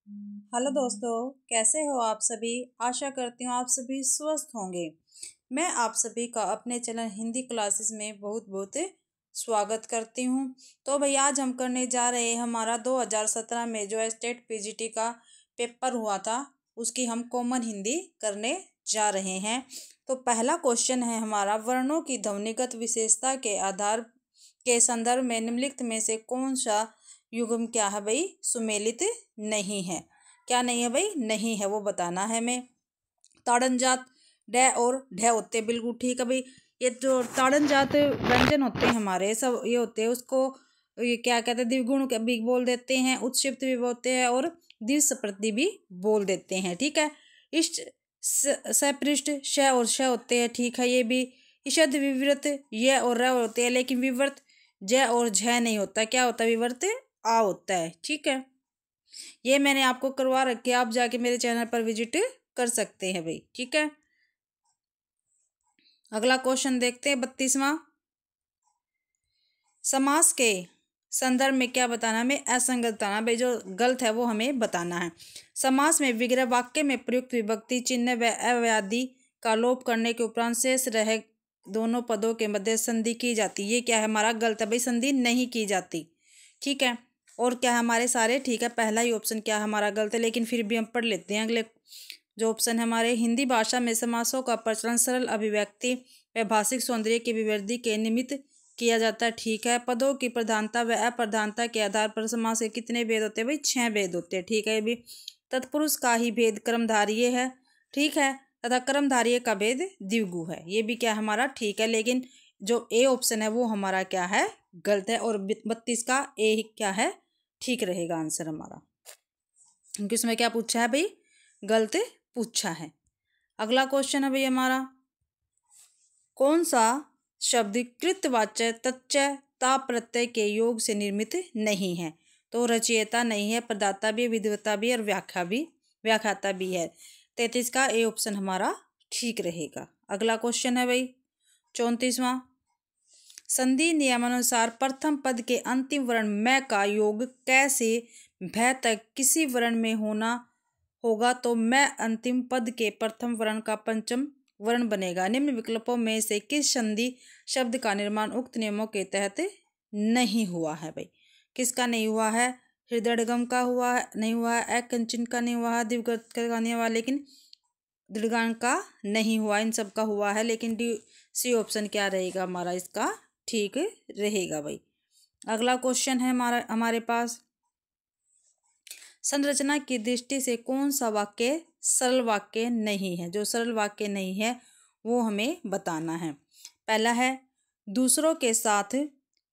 Hello दोस्तों, कैसे हो आप सभी। आशा करती हूँ आप सभी स्वस्थ होंगे। मैं आप सभी का अपने चैनल हिंदी क्लासेस में बहुत बहुत स्वागत करती हूँ। तो भाई आज हम करने जा रहे हैं हमारा 2017 में जो स्टेट पीजीटी का पेपर हुआ था उसकी हम कॉमन हिंदी करने जा रहे हैं। तो पहला क्वेश्चन है हमारा, वर्णों की ध्वनिगत विशेषता के आधार के संदर्भ में निम्नलिखित में से कौन सा युग्म क्या है भाई, सुमेलित नहीं है। क्या नहीं है भाई, नहीं है, वो बताना है हमें। ताड़न जात डे और ढे होते हैं, बिल्कुल ठीक है भाई। ये जो ताड़न जात व्यंजन होते हैं हमारे सब ये होते हैं, उसको ये क्या कहते हैं, द्विगुण भी बोल देते हैं, उत्क्षिप्त भी बोलते हैं और द्विसप्रति भी बोल देते हैं। ठीक है। इष्ट सपृष्ठ श और श होते हैं, ठीक है। ये भी ईषद विवृत ये और र होते हैं, लेकिन विवर्त ज और झ नहीं होता। क्या होता है, विवर्त आ होता है। ठीक है, ये मैंने आपको करवा रखे, आप जाके मेरे चैनल पर विजिट कर सकते हैं भाई। ठीक है, अगला क्वेश्चन देखते हैं 32वां। समास के संदर्भ में क्या बताना है हमें, असंगत बताना भाई, जो गलत है वो हमें बताना है। समास में विग्रह वाक्य में प्रयुक्त विभक्ति चिन्ह व अव्याधि का लोप करने के उपरांत शेष रह दोनों पदों के मध्य संधि की जाती। ये क्या है हमारा, गलत है भाई, संधि नहीं की जाती। ठीक है, और क्या हमारे सारे ठीक है, पहला ही ऑप्शन क्या हमारा गलत है, लेकिन फिर भी हम पढ़ लेते हैं। अगले जो ऑप्शन है हमारे, हिंदी भाषा में समासों का प्रचलन सरल अभिव्यक्ति व भाषिक सौंदर्य की विवृद्धि के निमित्त किया जाता है। ठीक है, पदों की प्रधानता व अप्रधानता के आधार पर समास के कितने भेद होते हैं भाई, 6 भेद होते हैं। ठीक है, ये भी तत्पुरुष का ही भेद कर्मधारय है। ठीक है, तथा कर्मधारय का भेद द्विगु है। ये भी क्या हमारा ठीक है, लेकिन जो ए ऑप्शन है वो हमारा क्या है, गलत है। और 32 का ए क्या है, ठीक रहेगा आंसर हमारा, क्योंकि उसमें क्या पूछा है भाई, गलत पूछा है। अगला क्वेश्चन है भाई हमारा, कौन सा शब्द कृतवाच्य तच्चय ता प्रत्यय के योग से निर्मित नहीं है। तो रचयिता नहीं है, प्रदाता भी, विद्वता भी और व्याख्याता भी है। 33 का ए ऑप्शन हमारा ठीक रहेगा। अगला क्वेश्चन है भाई 34वां, संधि नियमानुसार प्रथम पद के अंतिम वर्ण मैं का योग कैसे भय तक किसी वर्ण में होना होगा। तो मैं अंतिम पद के प्रथम वर्ण का पंचम वर्ण बनेगा। निम्न विकल्पों में से किस संधि शब्द का निर्माण उक्त नियमों के तहत नहीं हुआ है भाई। किसका नहीं हुआ है, हृदयगम का हुआ है, नहीं हुआ है, एकंचन का नहीं हुआ है, दिवगत का नहीं हुआ, लेकिन दृढ़गान का नहीं हुआ। इन सब का हुआ है, लेकिन डी सी ऑप्शन क्या रहेगा हमारा, इसका ठीक रहेगा भाई। अगला क्वेश्चन है हमारे पास, संरचना की दृष्टि से कौन सा वाक्य सरल वाक्य नहीं है। जो सरल वाक्य नहीं है वो हमें बताना है। पहला है, दूसरों के साथ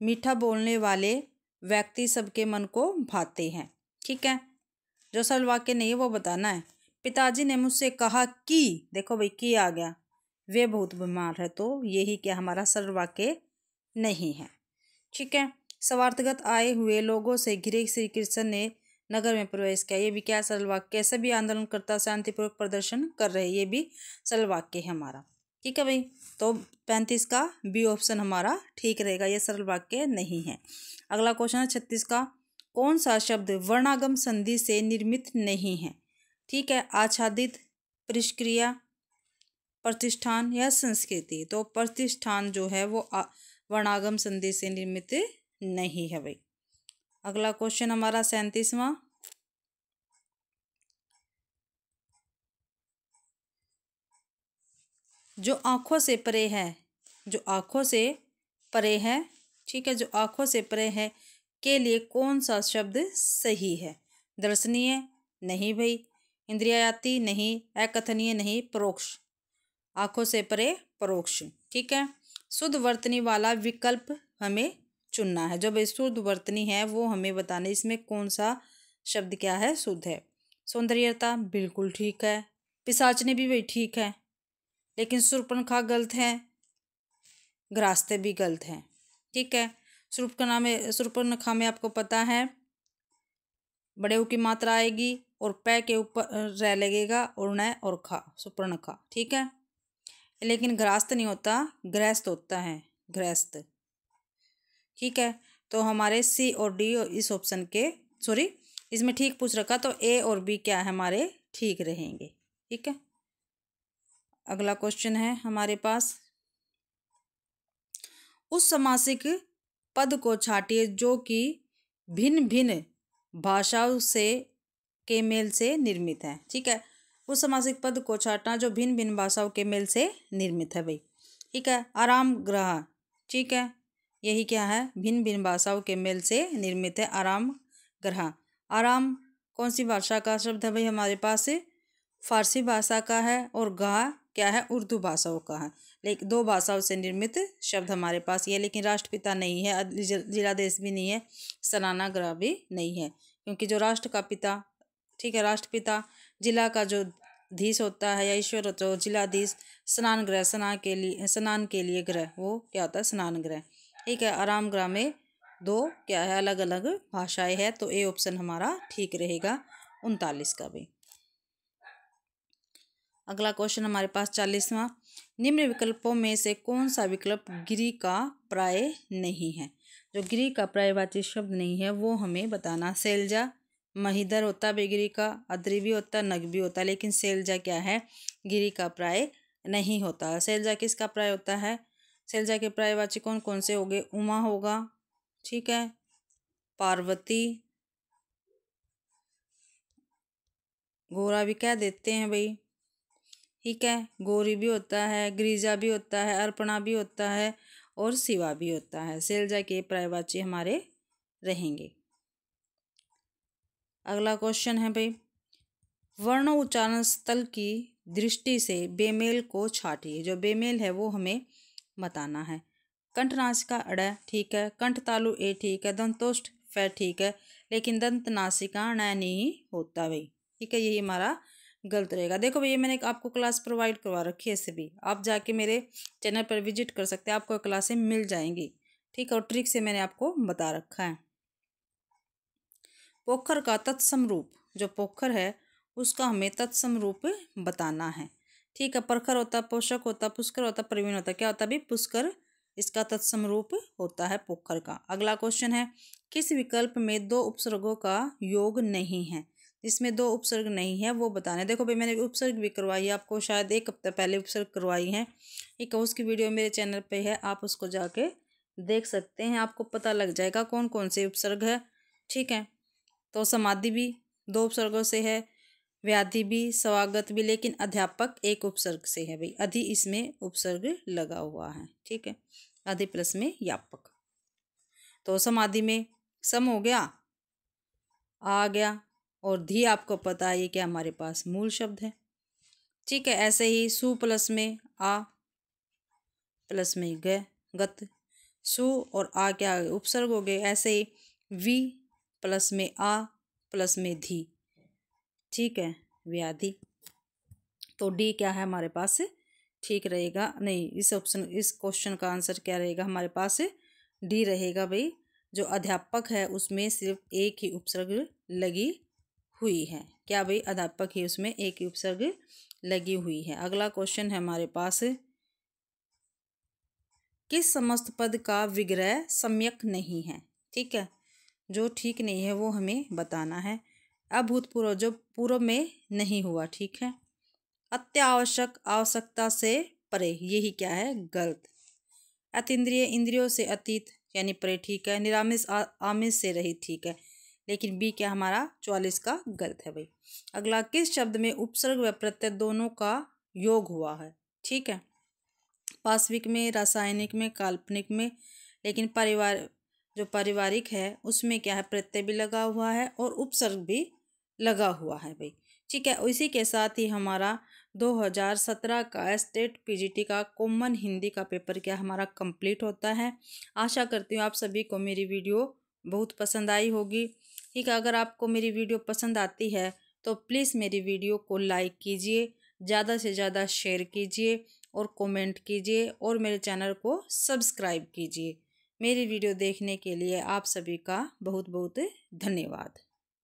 मीठा बोलने वाले व्यक्ति सबके मन को भाते हैं। ठीक है, जो सरल वाक्य नहीं है वो बताना है। पिताजी ने मुझसे कहा कि, देखो भाई की आ गया, वे बहुत बीमार है। तो यही क्या हमारा सरल वाक्य नहीं है। ठीक है, स्वार्थगत आए हुए लोगों से घिरे श्री कृष्ण ने नगर में प्रवेश किया। ये भी क्या सरल वाक्य है। सभी आंदोलनकर्ता शांतिपूर्वक प्रदर्शन कर रहे हैं। ये भी सरल वाक्य है हमारा। ठीक है भाई, तो 35 का बी ऑप्शन हमारा ठीक रहेगा, ये सरल वाक्य नहीं है। अगला क्वेश्चन है 36 का, कौन सा शब्द वर्णागम संधि से निर्मित नहीं है। ठीक है, आच्छादित, परिष्क्रिया, प्रतिष्ठान या संस्कृति। तो प्रतिष्ठान जो है वो वर्णागम संधि से निर्मित नहीं है भाई। अगला क्वेश्चन हमारा 37वां, जो आंखों से परे है, जो आंखों से परे है, ठीक है, जो आंखों से परे है के लिए कौन सा शब्द सही है। दर्शनीय नहीं भाई, इंद्रियाती नहीं, अकथनीय नहीं, परोक्ष, आंखों से परे परोक्ष। ठीक है, शुद्ध वर्तनी वाला विकल्प हमें चुनना है। जो भाई शुद्ध वर्तनी है वो हमें बताना, इसमें कौन सा शब्द क्या है, शुद्ध है। सौंदर्यता बिल्कुल ठीक है, पिशाचनी भी भाई ठीक है, लेकिन शूर्पणखा गलत है, ग्रास्ते भी गलत है। ठीक है, शूर्पणखा में आपको पता है बड़े ऊ की मात्रा आएगी और पै के ऊपर रह लगेगा और न और खा, शूर्पणखा। ठीक है, लेकिन ग्रास्त नहीं होता, गृहस्थ होता है, गृहस्थ। ठीक है, तो हमारे सी और डी इस ऑप्शन के इसमें ठीक पूछ रखा तो ए और बी क्या है हमारे ठीक रहेंगे। ठीक है, अगला क्वेश्चन है हमारे पास, उस समासिक पद को छाटिए जो कि भिन्न भिन्न भाषाओं से के मेल से निर्मित है। ठीक है, उस समासिक पद को छाटना जो भिन्न भिन्न भाषाओं के मेल से निर्मित है भाई। ठीक है, आराम ग्रह, ठीक है, यही क्या है, भिन्न भिन्न भाषाओं के मेल से निर्मित है आराम ग्रह। आराम कौन सी भाषा का शब्द है भाई हमारे पास, फारसी भाषा का है, और गाह क्या है, उर्दू भाषाओं का है। लेकिन दो भाषाओं से निर्मित शब्द हमारे पास ये, लेकिन राष्ट्रपिता नहीं है, जिला देश भी नहीं है, सनाना ग्रह भी नहीं है, क्योंकि जो राष्ट्र का पिता, ठीक है, राष्ट्रपिता, जिला का जो धीश होता है या ईश्वर जो जिलाधीश, स्नान ग्रह, स्नान के लिए ग्रह, वो क्या होता है, स्नान ग्रह। ठीक है, आराम ग्रह में दो क्या है, अलग अलग भाषाएं है, तो ए ऑप्शन हमारा ठीक रहेगा 39 का भी। अगला क्वेश्चन हमारे पास 40वां, निम्न विकल्पों में से कौन सा विकल्प गिरि का प्राय नहीं है। जो गिरि का प्रायवाची शब्द नहीं है वो हमें बताना। शैलजा, महिधर होता है गिरि का, अद्री भी होता है, नग भी होता है, लेकिन शैलजा क्या है, गिरि का प्राय नहीं होता। शैलजा किसका प्राय होता है, शैलजा के प्रायवाची कौन कौन से हो गए, उमा होगा, ठीक है, पार्वती, गोरा भी कह देते हैं भाई, ठीक है, गौरी भी होता है, गिरिजा भी होता है, अर्पणा भी होता है, और शिवा भी होता है। शैलजा के प्रायवाची हमारे रहेंगे। अगला क्वेश्चन है भाई, वर्ण उच्चारण स्थल की दृष्टि से बेमेल को छाटिए। जो बेमेल है वो हमें बताना है। कंठनासिका अड़ ठीक है, कंठ तालु ए ठीक है, दंतोष्ठ फै ठीक है, लेकिन दंत नासिका न नहीं होता भाई। ठीक है, यही हमारा गलत रहेगा। देखो भैया मैंने आपको क्लास प्रोवाइड करवा रखी है, इससे भी आप जाके मेरे चैनल पर विजिट कर सकते हैं, आपको क्लासें मिल जाएंगी। ठीक है, और ट्रिक से मैंने आपको बता रखा है। पोखर का तत्सम रूप, जो पोखर है उसका हमें तत्सम रूप बताना है। ठीक है, प्रखर होता, पोषक होता, पुष्कर होता, प्रवीण होता, क्या होता भी, पुष्कर इसका तत्सम रूप होता है पोखर का। अगला क्वेश्चन है, किस विकल्प में दो उपसर्गों का योग नहीं है। जिसमें दो उपसर्ग नहीं है वो बताना है। देखो भाई मैंने उपसर्ग भी करवाई है आपको, शायद एक हफ्ते पहले उपसर्ग करवाई है, एक उसकी वीडियो मेरे चैनल पे है, आप उसको जाके देख सकते हैं, आपको पता लग जाएगा कौन कौन से उपसर्ग है। ठीक है, तो समाधि भी दो उपसर्गों से है, व्याधि भी, स्वागत भी, लेकिन अध्यापक एक उपसर्ग से है भाई, अधि इसमें उपसर्ग लगा हुआ है। ठीक है, अधि प्लस में व्यापक, तो समाधि में सम हो गया, आ गया, और धी आपको पता है ये क्या हमारे पास मूल शब्द है। ठीक है, ऐसे ही सु प्लस में आ प्लस में ग, गत, सु और आ क्या उपसर्ग हो गए। ऐसे ही वी प्लस में आ प्लस में धी, ठीक है, व्याधि, तो डी क्या है हमारे पास ठीक रहेगा। नहीं, इस ऑप्शन, इस क्वेश्चन का आंसर क्या रहेगा हमारे पास, डी रहेगा भाई। जो अध्यापक है उसमें सिर्फ एक ही उपसर्ग लगी हुई है, क्या भाई, अध्यापक ही उसमें एक ही उपसर्ग लगी हुई है। अगला क्वेश्चन है हमारे पास, किस समस्त पद का विग्रह सम्यक नहीं है। ठीक है, जो ठीक नहीं है वो हमें बताना है। अभूतपूर्व, जो पूर्व में नहीं हुआ, ठीक है। अत्यावश्यक, आवश्यकता से परे, यही क्या है, गलत। अतीन्द्रिय, इंद्रियों से अतीत यानी परे, ठीक है। निरामिष, आमिष से रहित, ठीक है, लेकिन बी क्या हमारा 44 का गलत है भाई। अगला, किस शब्द में उपसर्ग व प्रत्यय दोनों का योग हुआ है। ठीक है, पाशविक में, रासायनिक में, काल्पनिक में, लेकिन जो पारिवारिक है उसमें क्या है, प्रत्यय भी लगा हुआ है और उपसर्ग भी लगा हुआ है भाई। ठीक है, इसी के साथ ही हमारा 2017 का स्टेट पीजीटी का कॉमन हिंदी का पेपर क्या हमारा कंप्लीट होता है। आशा करती हूँ आप सभी को मेरी वीडियो बहुत पसंद आई होगी। ठीक है, अगर आपको मेरी वीडियो पसंद आती है तो प्लीज़ मेरी वीडियो को लाइक कीजिए, ज़्यादा से ज़्यादा शेयर कीजिए और कमेंट कीजिए, और मेरे चैनल को सब्सक्राइब कीजिए। मेरी वीडियो देखने के लिए आप सभी का बहुत बहुत धन्यवाद।